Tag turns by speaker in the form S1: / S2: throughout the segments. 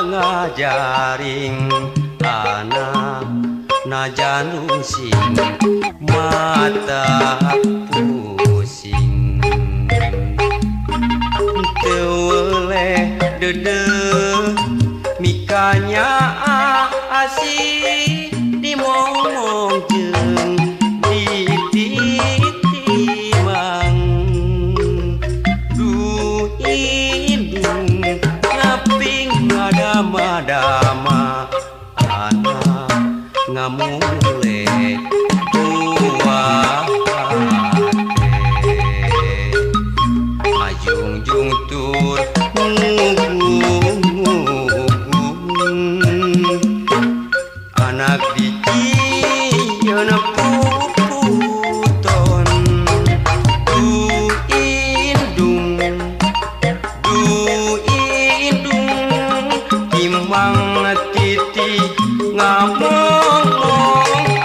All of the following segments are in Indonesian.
S1: ngajaring anak najanung sing mata pusing teu dede mikanya asih dimomong jeung ditimang du indung ngaping ngadama-dama anak ngamule buah ajung-jung tur anak dicieun puputon du indung timbang titi ngamong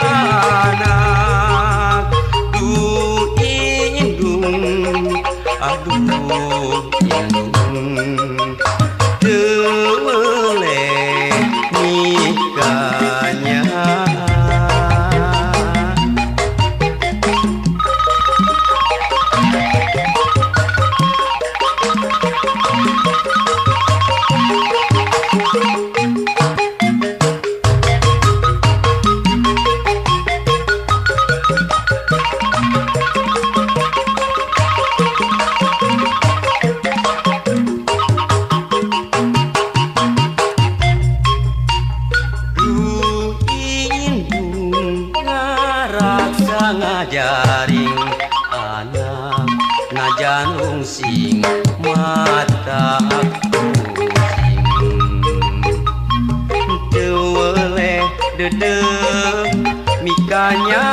S1: anak du indung aduh indung tele nikahnya ngajaring anak najanung sing mata pusing teu dede mikanya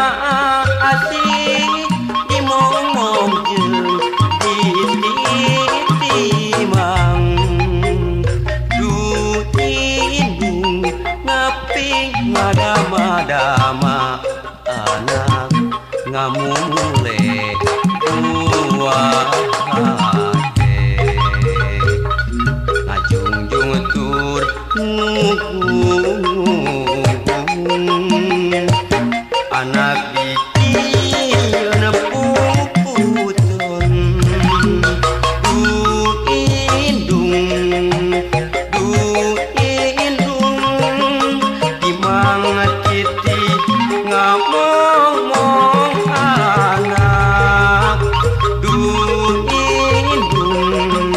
S1: asih dimomong jeung ditimang du indung ngaping ngadama-dama anak ngamule buah hate ngajungjung tur anak dicieun puputon du indung timang titi ngamong anak du indung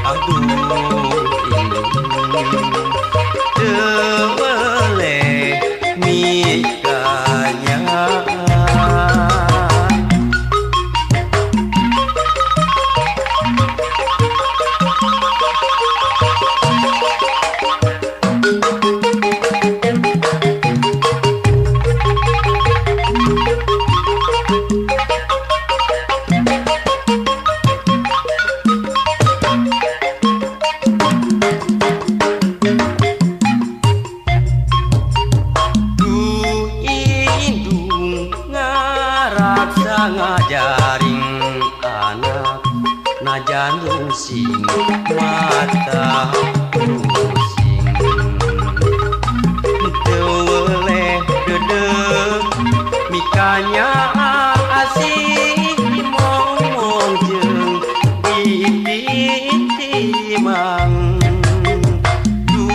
S1: aduh indung tewele mikanya ngajaring anak najanung sing mata pusing teu dede mikanya asih dimomong jeung ditimang du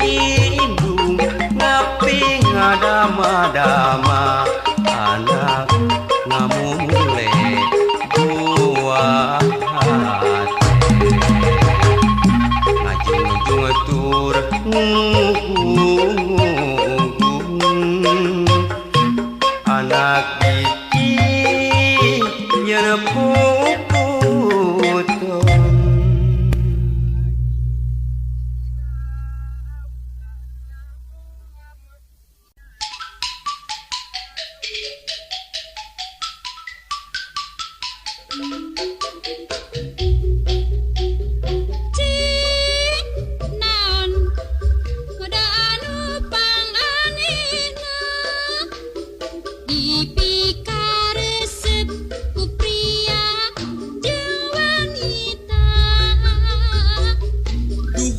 S1: indung ngaping ngadama-dama anak ngamule buah hate ngajung-jung tur anak dicieun puputon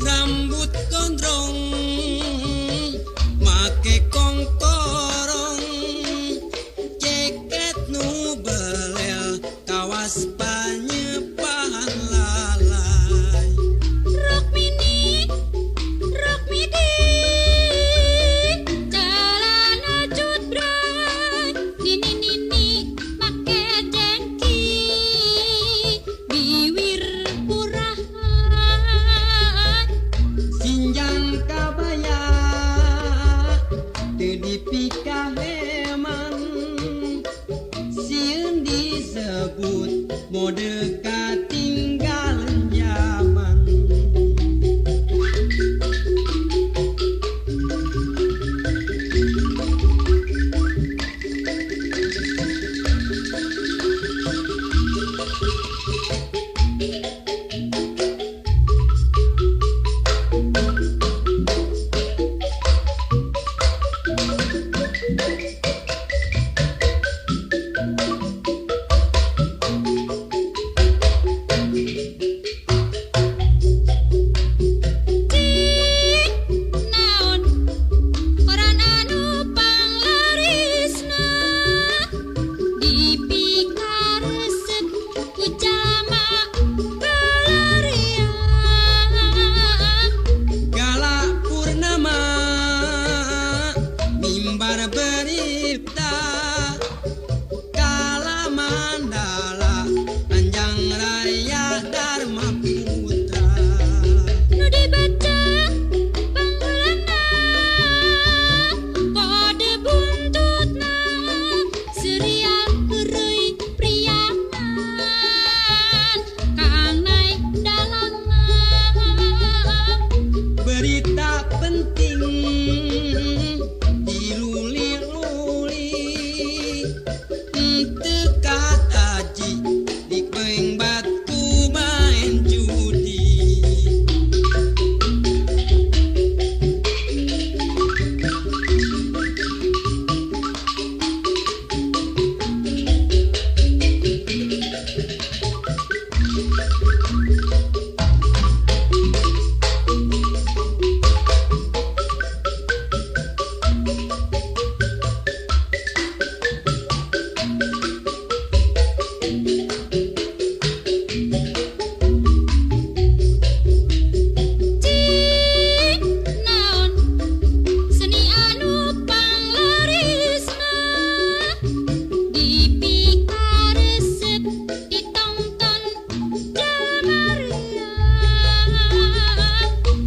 S2: rambut gondrong mode katinggalan zaman. Berita Kala Mandala Panjang Raya Dharma Putra
S3: Nu dibaca Panggulana Kode buntutna Serial Hurui Priangan Kanai Dalana
S2: Berita penting Tekat haji di Peng Batu main judi.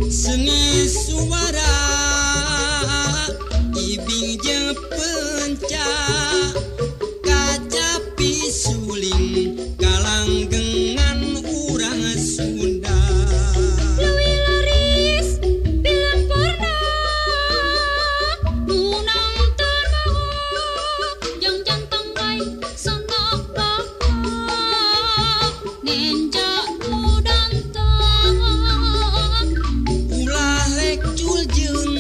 S2: Seni suara ibing jeung pencak kaca pisuling kalanggengan urang Sunda.
S3: Leuwih laris film porno nu nongton mau jeung jantung bae sono nenja nu danton
S2: Ulah rek culjeun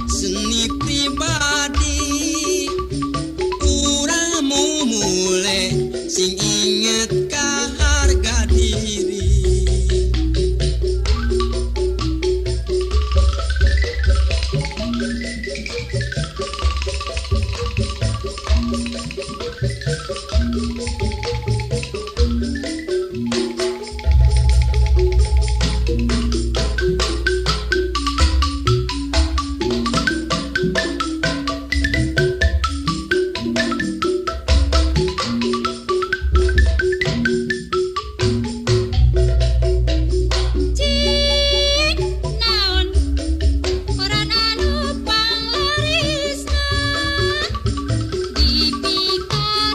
S2: seni pribadi urang mumule sing inget ka harga diri.
S3: Naon orang anu panglarisna dipikaresep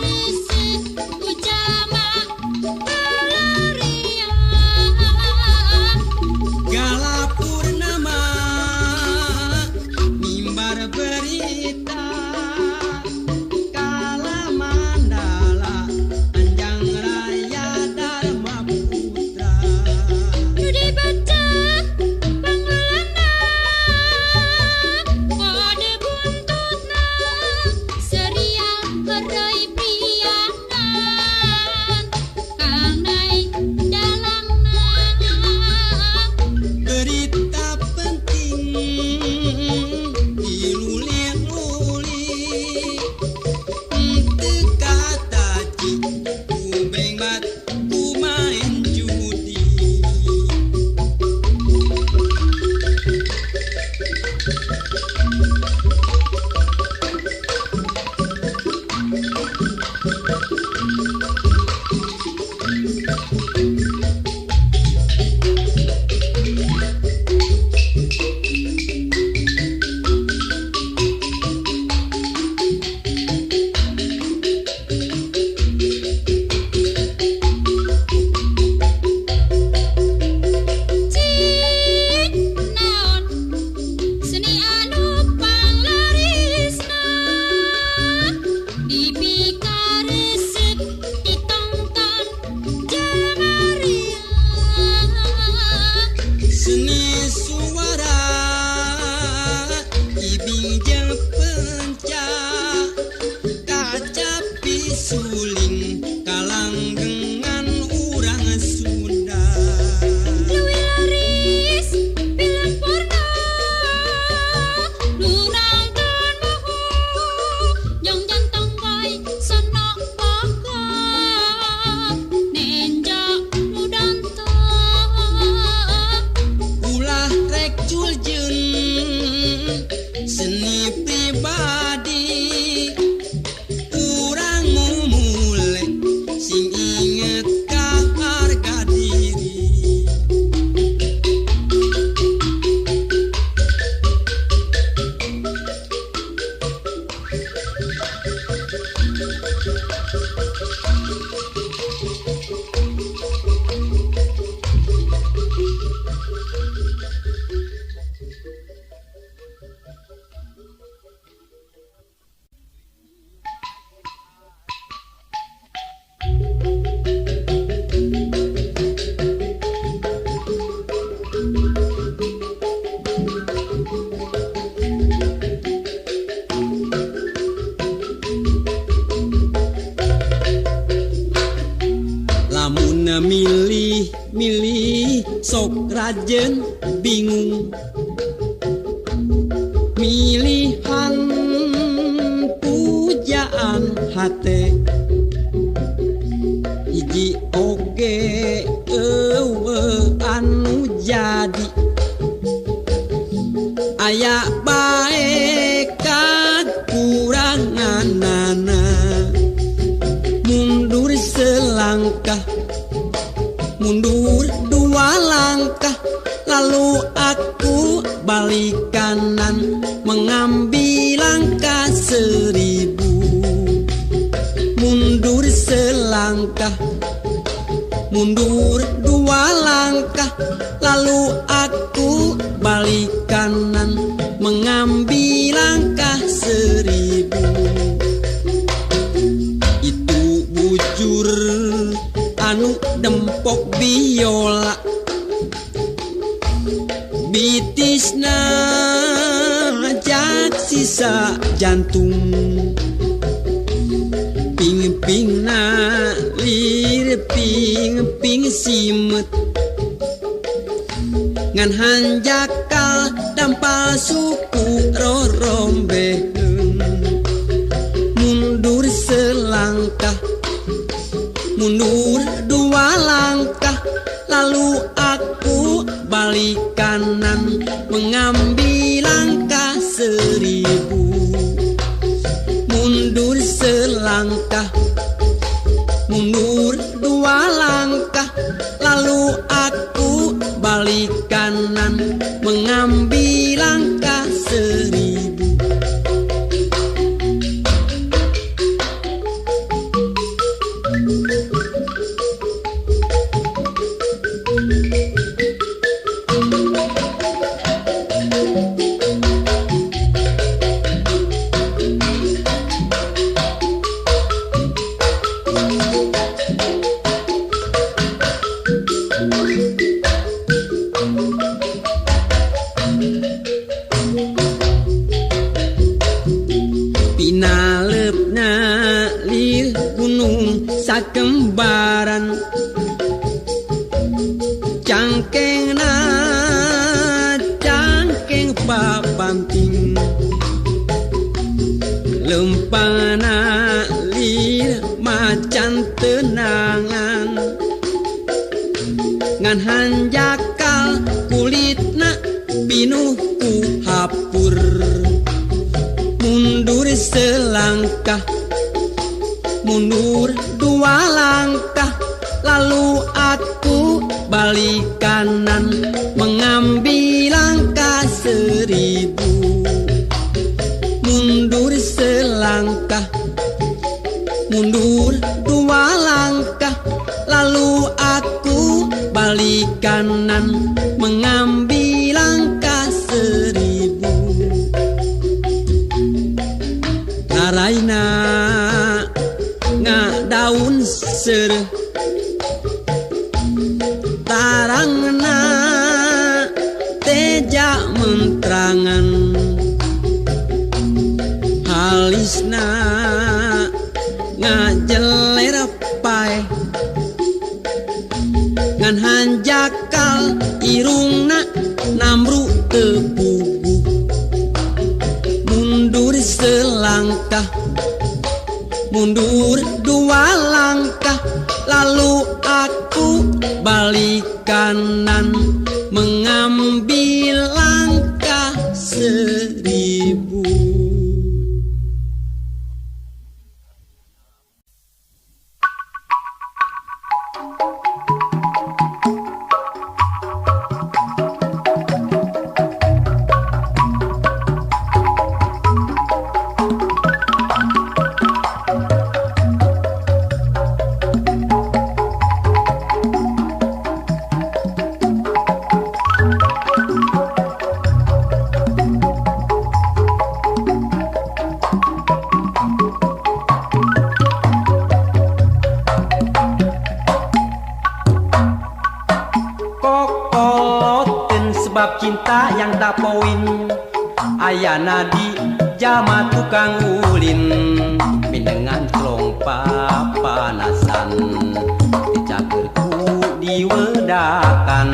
S2: milih sok rajen bingung milihan pujaan hate hiji oge anu jadi aya bae kakuranganana mundur selangkah mundur dua langkah lalu aku balik kanan mengambil langkah 1000 mundur selangkah mundur dua langkah lalu aku balik kanan mengambil langkah 1000 itu bujur anu dempok biola bitisna jak sisa jantung ping-pingna lir ping-ping simet ngan hanjakal dampal suku rorombeheun mundur selangkah mundur dua langkah lalu aku balik kanan mengambil langkah 1000 mundur selangkah mundur dua langkah lalu aku balik kanan mengambil langkah 1000 pinalepna lir gunung sakembaran cangkengna cangkeng papanting lempangna lir macan tenangan ngan hanjakal kulitna pinuh ku hapur mundur selangkah mundur dua langkah lalu aku balik kanan mengambil langkah 1000 mundur selangkah mundur dua langkah lalu aku balik kanan mengambil langkah 1000 Raina ngadaun sereh tarangna teja mentrangan halisna ngajeler pae ngan hanjakal irungna namru tepugu mundur selangkah mundur dua langkah lalu aku balik kanan mengambil langkah 1000
S3: Hãy subscribe cho kênh Ghiền Mì Gõ để không bỏ lỡ
S1: sebab cinta yang tak poin ayana di jama tukang ulin minengan celong papanasan dicagerku diwedakan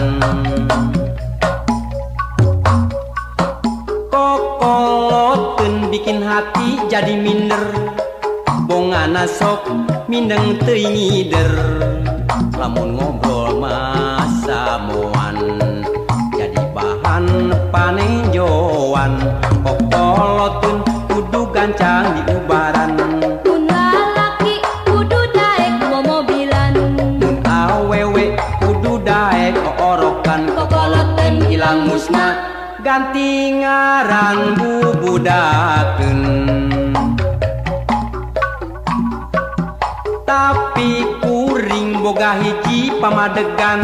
S1: kokoloten bikin hati jadi minder bongana sok mindeng teuing ngider lamun ngobrol masa moan jadi bahan panejoan kokoloten kudu gancang di ubaran
S3: Mun lalaki kudu daek mobilan
S1: mun awewe kudu daek orokan kokoloten hilang musnah ganti ngaran bubudakeun tapi kuring boga hiji pamadegan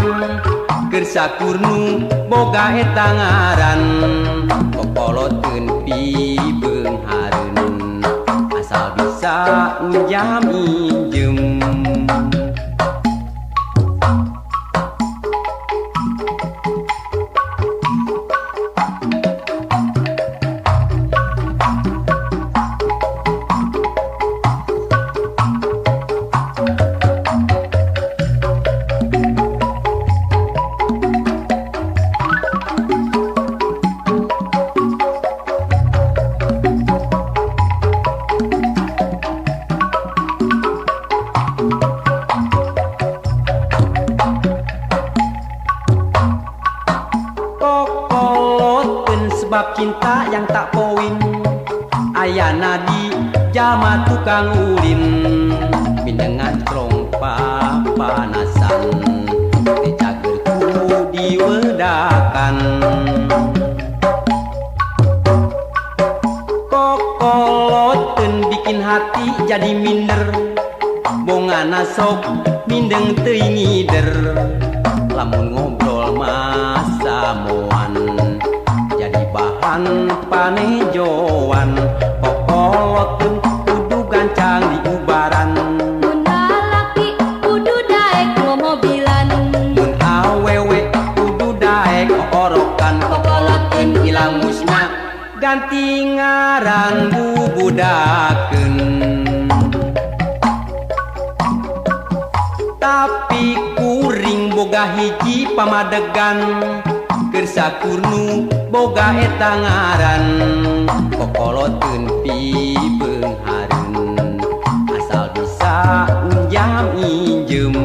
S1: keur sakurnu boga eta ngaran kokoloteun pibeung hareun asal bisa njam injem sebab cinta yang tak poin ayana di jama tukang ulin minengan celong papanasan dicagerku diwedakan kokoloteun bikin hati jadi minder bongana sok mindeng teuing ngider lamun ngobrol masa moan jadi bahan panejoan kokoloteun kudu gancang di ubaran
S3: Mun lalaki kudu daek mobilan
S1: mun awewe kudu daek orokan kokoloteun hilang musnah ganti ngaran bubudakeun tapi kuring boga hiji pamadegan keur sakurnu boga eta ngaran kokoloteun pibeung hareun asal bisa njam injem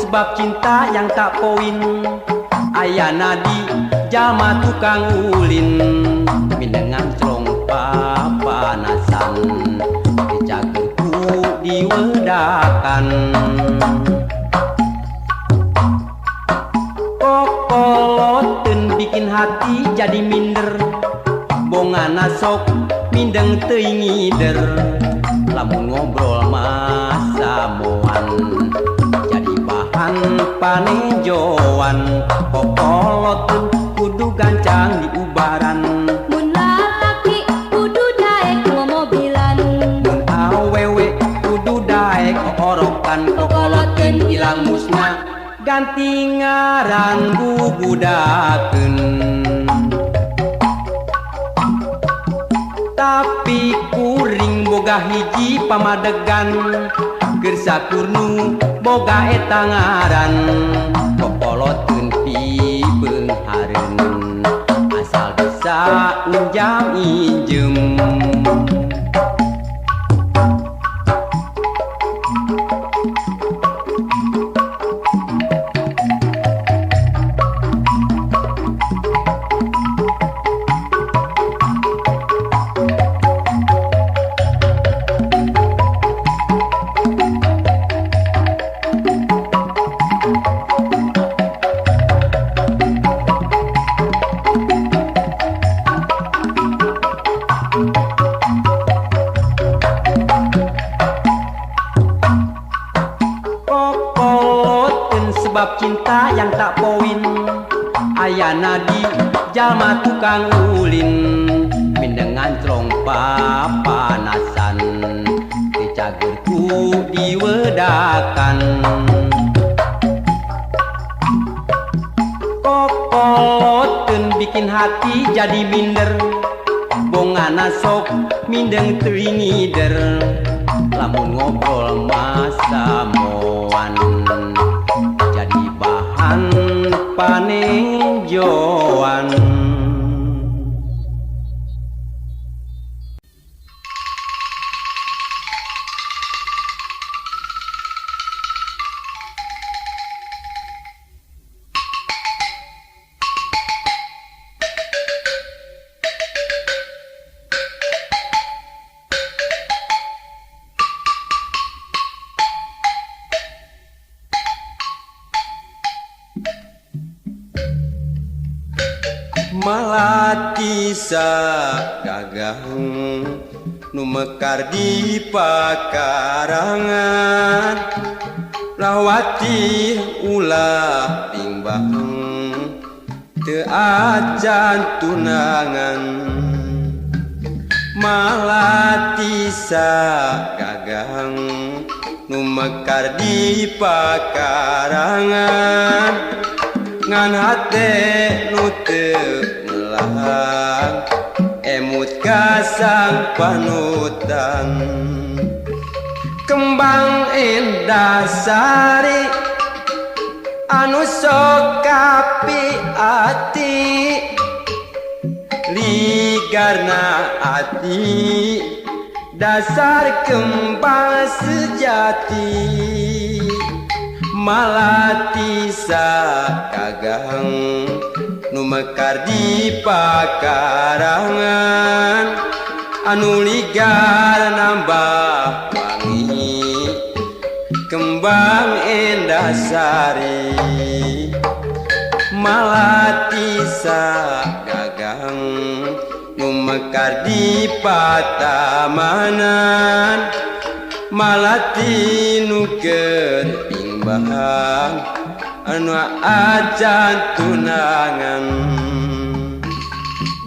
S1: sebab cinta yang tak poin ayana di jama tukang ulin minengan celong papanasan dicagerku diwedakan kokoloteun bikin hati jadi minder bongana sok mindeng teuing ngider lamun ngobrol masa moan jadi bahan panejoan kokoloteun kudu gancang di ubaran
S3: Mun lalaki kudu daek mobilan
S1: mun awewe kudu daek orokan kokoloteun hilang musnah ganti ngaran bubudakeun tapi kuring boga hiji pamadegan keur sakurnu boga eta ngaran kokoloteun pibeung hareun asal bisa njam injem ayana di jalma tukang ulin mindengan trong papanasan cagerku diwedakan kokoloten bikin hati jadi minder bongana sok mindeng teringider lamun ngobrol masa moan jadi bahan panenjoan.
S2: Malati gagah nu mekar di pakarangan lawati ulah timbang teu acan tunangan malati gagah nu mekar di pakarangan ngan hate nu teu melang emut kasang panutan kembang indah sari anu sok kapi ati ligarna ati dasar kembang sejati malati gagah nu mekar di pakarangan anu ligar nambah wangi kembang indah sari malati gagah nu mekar di patamanan malati nu keur bimbang anu acan tunangan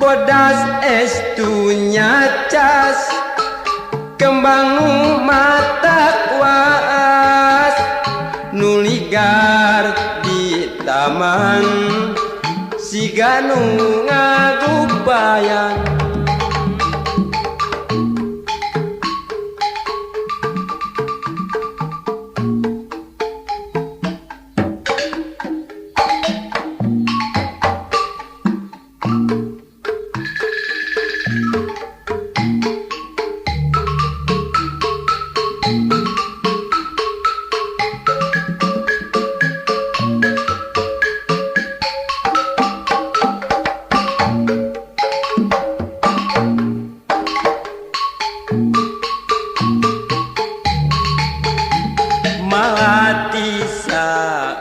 S2: bodas estunya cas kembang nu mata kuas nu ligar di taman siga nu ngagupayan malati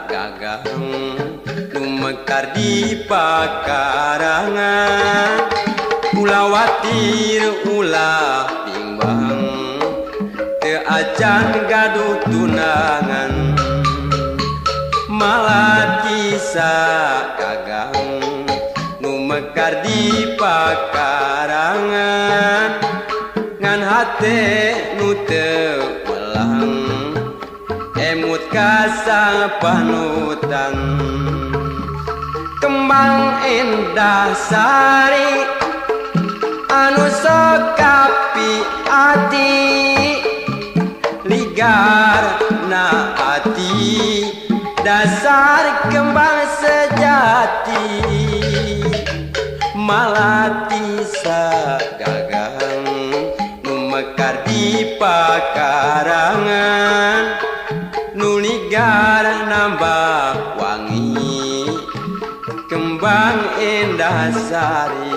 S2: gagah nu mekar di pakarangan ulah watir ulah bimbang teu acan gaduh tunangan malati gagah nu mekar di pakarangan ngan hate nu teu melang emut kasang panutan kembang indah sari anu sok kapi ati ligar na ati dasar kembang sejati malati gagah nu mekar di pakarangan nu ligar nambah wangi kembang indah sari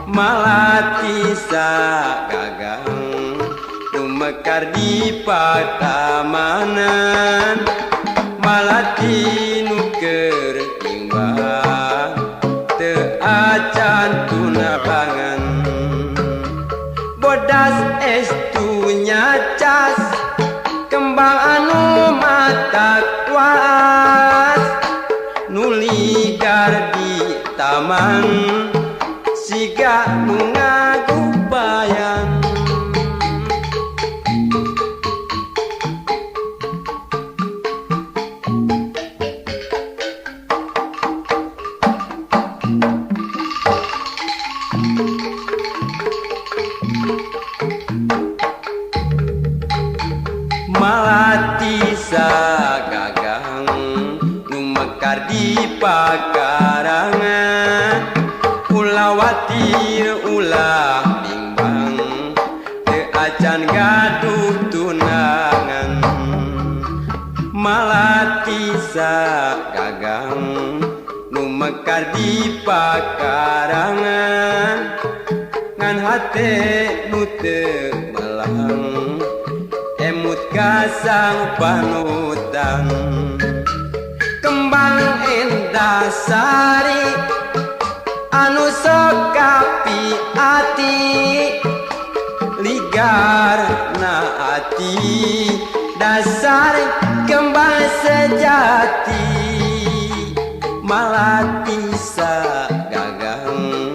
S2: malati gagah nu mekar di patamanan malati nu keur timbang teu acan tunangan bodas estunya cas kembang anu mata kuas nuli ligar di taman siga mengaku bayan. Malati sagagang numekar di pakarangan ulawati ulah bimbang te acan gaduh tunangan. Malati sagagang numekar di pakarangan ngan hate nu teu melang emut kasang panutan. Kembang endah sari anu sokapi ati ligar na ati dasar kembang sejati. Malati sagagang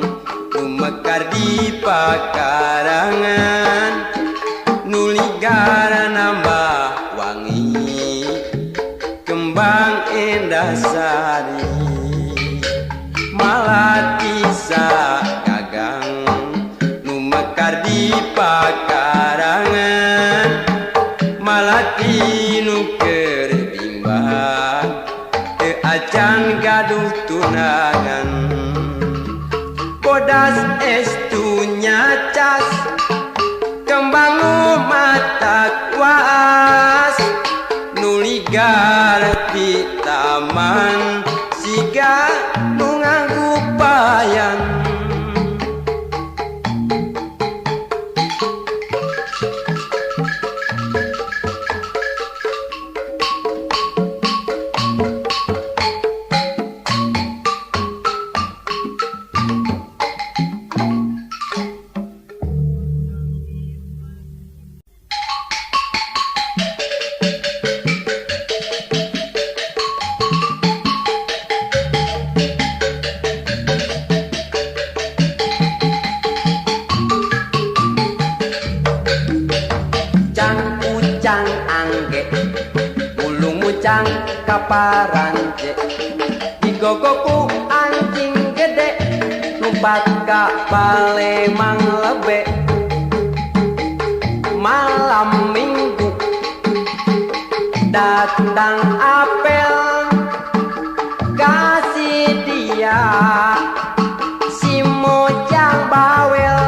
S2: umekar di pakarangan nuligar nambah wangi kembang endah sari. Malati sagagang numekar di pakarangan malati nuker bimbang te acan gaduh tunangan. Bodas estunya cas kembang mata kuas nuligar di taman siga nunganggu bayan. Ucang angge bulu mucang kaparance digogoku anjing gede lumpat ka Palembang lebe. Malam minggu datang apel kasih dia si mojang bawel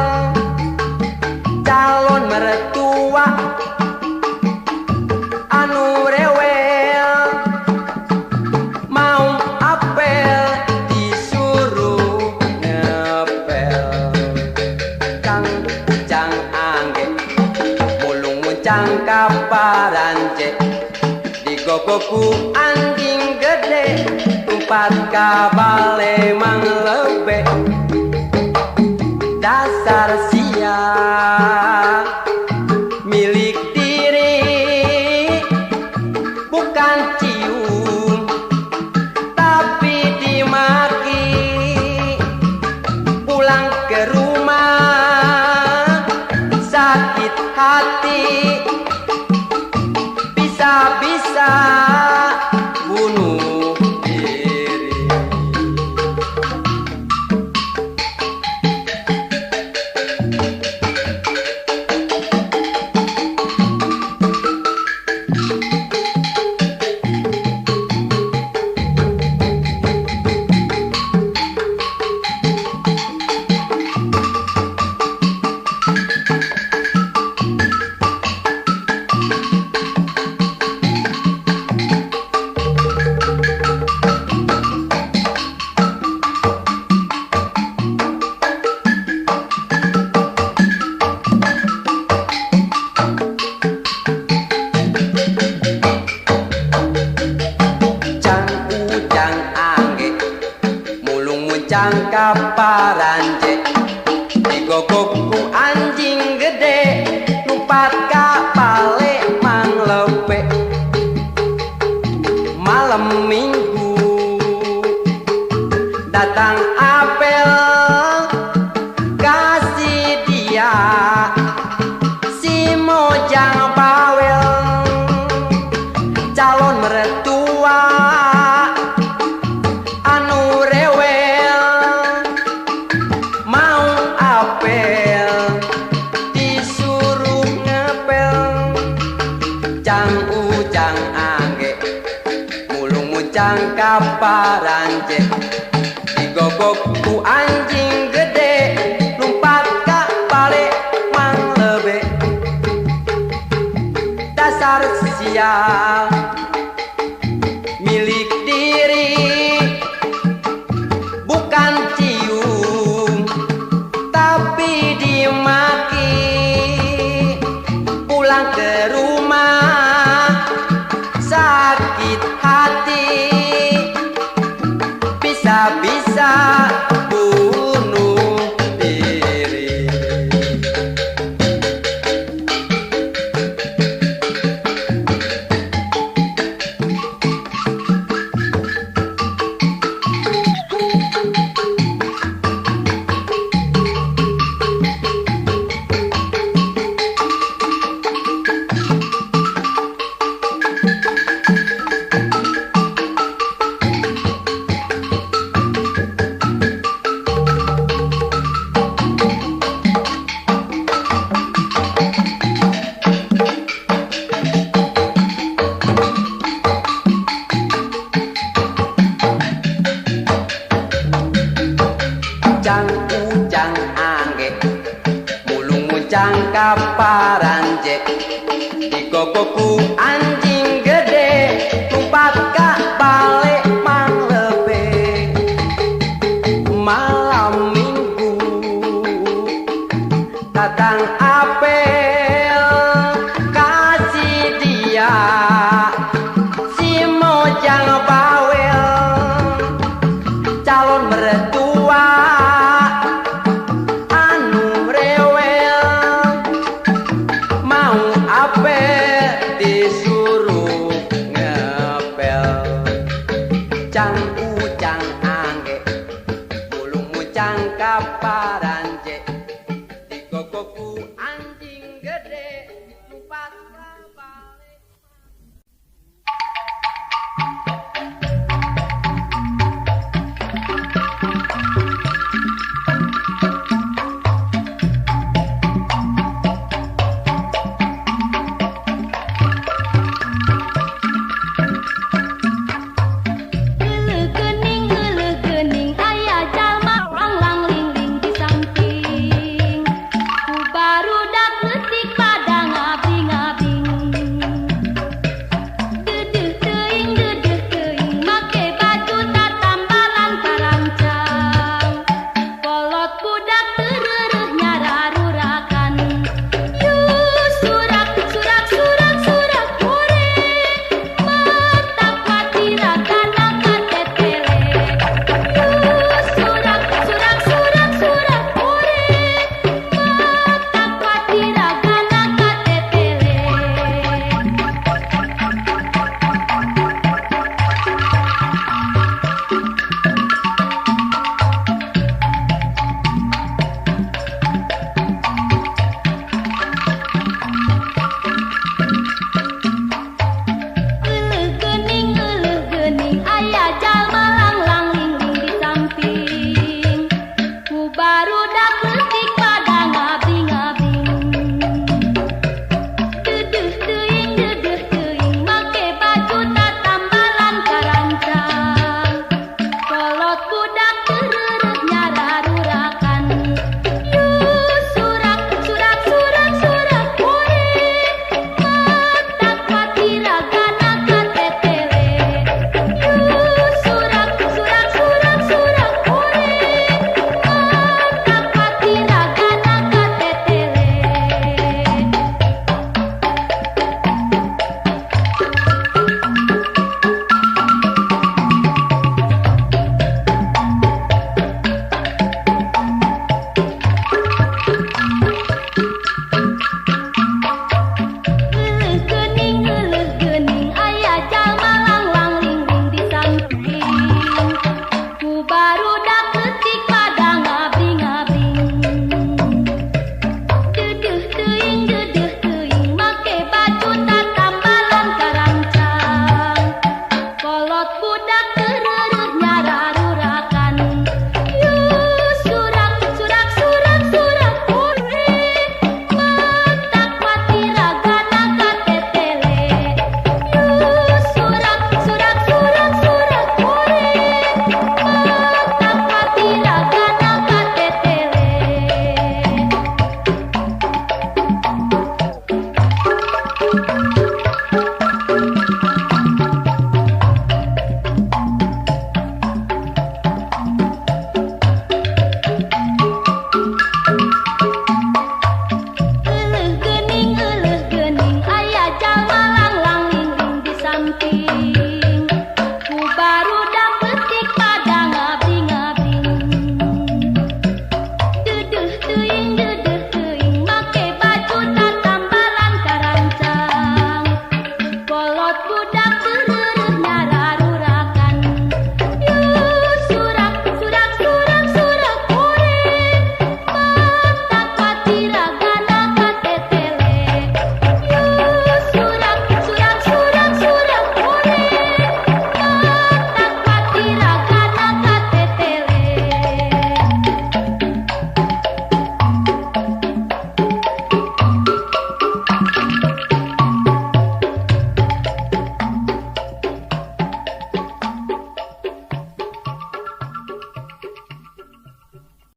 S2: calon mertua anu rewel mau apel disuruh ngepel. Kang ucang angge mulung muncang kaparance digogoku anjing gede umpat ka Palembang lebe. Dasar sia milik diri bukan cium tapi dimaki. Pulang ke rumah sakit hati bisa-bisa bunuh diri. Kaparance digogokku anjing gede numpat ka Palembang lebe. Malam minggu datang apel kasih dia si mojang bawel calon mertua anu rewel mau apel disuruh ngepel cang ujang angge mulung muncang kaparanje digogok ku anjing gede numpat ka balik mang lebe dasar sial milik diri bukan cium tapi dimaki pulang ke rumah sakit hati bisa-bisa bunuh diri. Ujang ujang angge mulung muncang kaparanje digogoku anjing gede numpat ka balik mang lebe malam minggu datang apel kasih dia si mojang bawel calon mertua disuruh ngepel cang ujang angge bulung mucang kaparanje